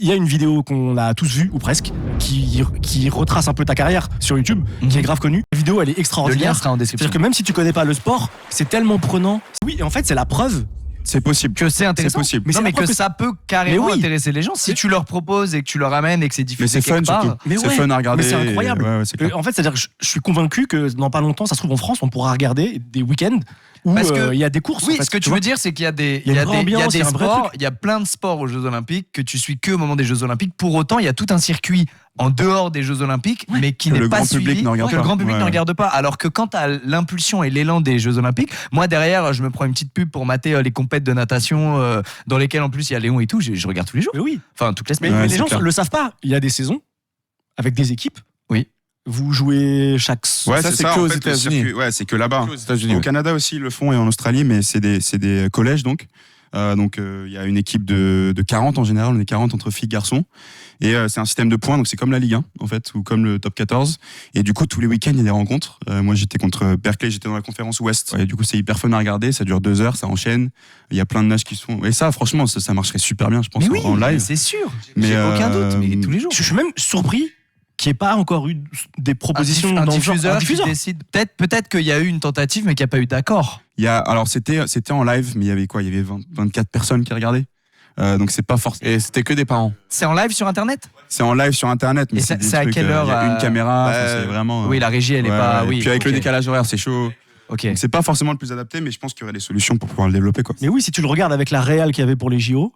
Il y a une vidéo qu'on a tous vue, ou presque, qui retrace un peu ta carrière sur YouTube, qui est grave connue. La vidéo, elle est Le extraordinaire. lien sera en description. C'est-à-dire que même si tu connais pas le sport, c'est tellement prenant. Oui, et en fait, c'est la preuve. C'est possible. Que c'est intéressant. C'est possible. Mais Non, c'est mais la preuve que que ça peut carrément Mais oui. intéresser les gens. Si tu leur proposes et que tu leur amènes et que c'est Mais diffusé c'est fun quelque part. surtout. Mais C'est ouais, fun à regarder. mais c'est incroyable. Ouais, c'est clair. En fait, c'est-à-dire que je suis convaincu que dans pas longtemps, ça se trouve en France, on pourra regarder des week-ends où Parce que- il y a des courses. Oui, en fait, ce que tu vois. veux dire, c'est qu'il y a des, Il y a une vraie ambiance, il y a un vrai sports, truc. il y a plein de sports aux Jeux Olympiques que tu suis que au moment des Jeux Olympiques. Pour autant, il y a tout un circuit en dehors des Jeux Olympiques, mais qui Que n'est le pas grand public suivi, ne regarde que le pas. grand public Ouais. ne regarde pas. Alors que quand tu as l'impulsion et l'élan des Jeux Olympiques, moi derrière, je me prends une petite pub pour mater les compètes de natation dans lesquelles en plus il y a Léon et tout. Je regarde tous les jours. Mais oui. Enfin, toutes les Mais, semaines. Ouais, mais les c'est gens clair. le savent pas. Il y a des saisons avec des équipes. Oui. Vous jouez chaque. Ouais, Ça, c'est c'est ça. que en aux fait, le États-Unis. circuit- Ouais, c'est que là-bas. Aux États-Unis. Au ouais. Canada aussi, ils le font et en Australie, mais c'est des collèges donc. Donc il y a une équipe de 40 en général, on est 40 entre filles et garçons. Et c'est un système de points, donc c'est comme la Ligue 1 en fait, ou comme le top 14. Et du coup, tous les week-ends, il y a des rencontres. Moi, j'étais contre Berkeley, j'étais dans la conférence Ouest. Et du coup, c'est hyper fun à regarder, ça dure 2 heures, ça enchaîne. Il y a plein de nages qui se font. Et ça, franchement, ça marcherait super bien, je pense, Mais oui, en live. c'est sûr. Mais, J'ai aucun doute, mais tous les jours. Je suis même surpris qu'il n'y ait pas encore eu des propositions un dans le genre. diffuseur, Un diffuseur. qui décide. Peut-être qu'il y a eu une tentative, mais qu'il n'y a pas eu d'accord. Alors c'était en live, mais il y avait quoi? Il y avait 24 personnes qui regardaient. Donc c'est pas forcément. Et c'était que des parents. C'est en live sur Internet. C'est en live sur internet, mais Et c'est c'est- des c'est à trucs, quelle heure, il y a une caméra, bah, c'est vraiment. Oui, la régie, elle est ouais, pas. ouais. Oui. Puis avec le ok. décalage horaire, c'est chaud. Ok. Donc c'est pas forcément le plus adapté, mais je pense qu'il y aurait des solutions pour pouvoir le développer, quoi. Mais oui, si tu le regardes avec la réal qu'il y avait pour les JO,